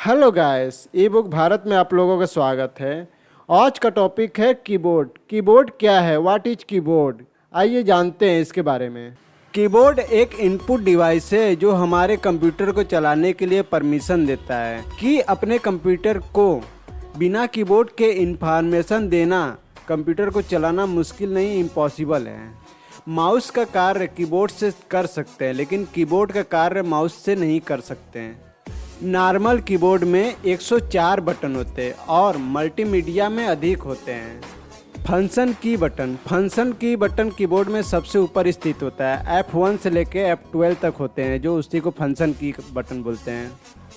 Hello guys, ई book Bharat में आप लोगों का स्वागत है। आज का टॉपिक है कीबोर्ड। कीबोर्ड क्या है? What is keyboard? आइए जानते हैं इसके बारे में। कीबोर्ड एक इनपुट डिवाइस है जो हमारे कंप्यूटर को चलाने के लिए परमिशन देता है कि अपने कंप्यूटर को बिना कीबोर्ड के इंफॉर्मेशन देना कंप्यूटर को चलाना मुश्किल नहीं, इम्पॉसिबल है। माउस का कार्य कीबोर्ड से कर सकते हैं, लेकिन कीबोर्ड का कार्य माउस से नहीं कर सकते हैं। नॉर्मल कीबोर्ड में 104 बटन होते हैं और मल्टीमीडिया में अधिक होते हैं। फंक्शन की बटन कीबोर्ड में सबसे ऊपर स्थित होता है। F1 से लेके F12 तक होते हैं, जो उसी को फंक्शन की बटन बोलते हैं।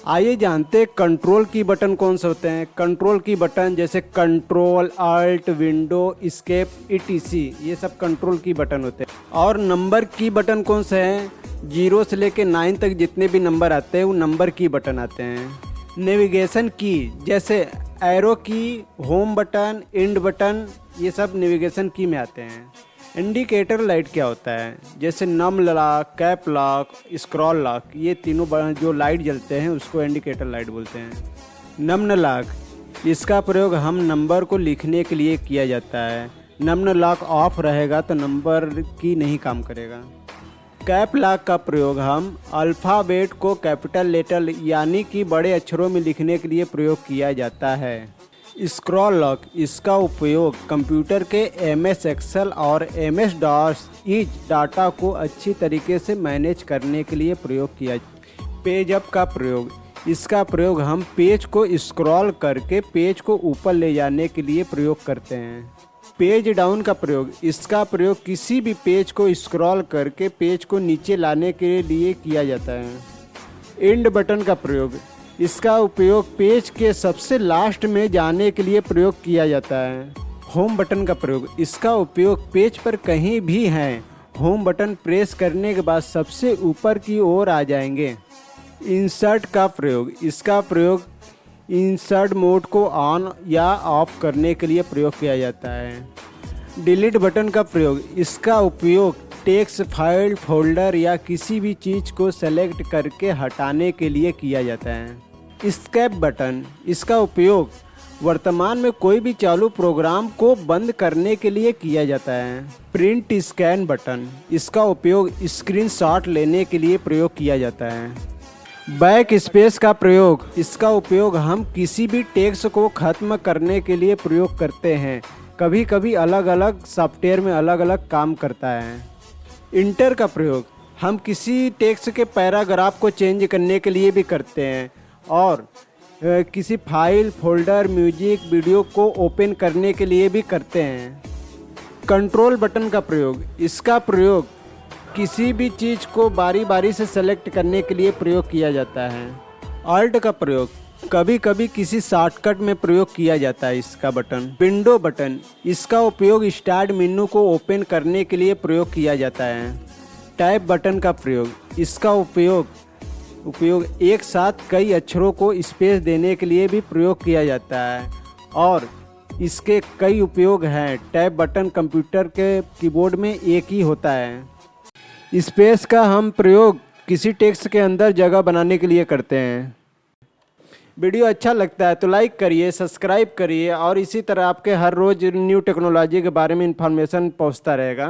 आइए जानते हैं कंट्रोल की बटन कौन से होते हैं। कंट्रोल की बटन जैसे control, alt, window, escape, ETC, ये सब कंट्रोल की बटन होते हैं। और नंबर की बटन कौन से हैं? 0 से लेके 9 तक जितने भी नंबर आते हैं वो नंबर की बटन आते हैं। नेविगेशन की जैसे एरो की, होम बटन, एंड बटन, ये सब नेविगेशन की में आते हैं। इंडिकेटर लाइट क्या होता है? जैसे num lock, cap lock, scroll lock, ये तीनों जो लाइट जलते हैं उसको इंडिकेटर लाइट बोलते हैं। नम्न लॉक, इसका प्रयोग हम नंबर को लिखने के लिए किया जाता है। नम्न लॉक ऑफ रहेगा तो नंबर की नहीं काम करेगा। कैप लॉक का प्रयोग हम अल्फ़ाबेट को कैपिटल लेटर यानी कि बड़े अक्षरों में लिखने के लिए प्रयोग किया जाता है। स्क्रॉल लॉक, इसका उपयोग कंप्यूटर के MS एक्सेल और MS DOS इज डाटा को अच्छी तरीके से मैनेज करने के लिए प्रयोग किया। पेज अप का प्रयोग, इसका प्रयोग हम पेज को स्क्रॉल करके पेज को ऊपर ले जाने के लिए प्रयोग करते हैं। पेज डाउन का प्रयोग, इसका प्रयोग किसी भी पेज को स्क्रॉल करके पेज को नीचे लाने के लिए किया जाता है। एंड बटन का प्रयोग, इसका उपयोग पेज के सबसे लास्ट में जाने के लिए प्रयोग किया जाता है। होम बटन का प्रयोग, इसका उपयोग पेज पर कहीं भी है होम बटन प्रेस करने के बाद सबसे ऊपर की ओर आ जाएंगे। इंसर्ट का प्रयोग, इसका प्रयोग इंसर्ट मोड को ऑन या ऑफ करने के लिए प्रयोग किया जाता है। डिलीट बटन का प्रयोग, इसका उपयोग टेक्स्ट, फाइल, फोल्डर या किसी भी चीज़ को सेलेक्ट करके हटाने के लिए किया जाता है। एस्केप बटन, इसका उपयोग वर्तमान में कोई भी चालू प्रोग्राम को बंद करने के लिए किया जाता है। प्रिंट स्कैन बटन, इसका उपयोग स्क्रीनशॉट लेने के लिए प्रयोग किया जाता है। बैक स्पेस का प्रयोग, इसका उपयोग हम किसी भी टेक्स्ट को ख़त्म करने के लिए प्रयोग करते हैं। कभी कभी अलग अलग सॉफ्टवेयर में अलग अलग काम करता है। इंटर का प्रयोग, हम किसी टेक्स्ट के पैराग्राफ को चेंज करने के लिए भी करते हैं और किसी फाइल, फोल्डर, म्यूजिक, वीडियो को ओपन करने के लिए भी करते हैं। कंट्रोल बटन का प्रयोग, इसका प्रयोग किसी भी चीज़ को बारी बारी से सेलेक्ट करने के लिए प्रयोग किया जाता है। ऑल्ट का प्रयोग कभी कभी किसी शॉर्टकट में प्रयोग किया जाता है इसका बटन। विंडो बटन, इसका उपयोग स्टार्ट मेनू को ओपन करने के लिए प्रयोग किया जाता है। टाइप बटन का प्रयोग, इसका उपयोग एक साथ कई अक्षरों को स्पेस देने के लिए भी प्रयोग किया जाता है और इसके कई उपयोग हैं। टैब बटन कंप्यूटर के कीबोर्ड में एक ही होता है। स्पेस का हम प्रयोग किसी टेक्स्ट के अंदर जगह बनाने के लिए करते हैं। वीडियो अच्छा लगता है तो लाइक करिए, सब्सक्राइब करिए और इसी तरह आपके हर रोज़ न्यू टेक्नोलॉजी के बारे में इंफॉर्मेशन पहुंचता रहेगा।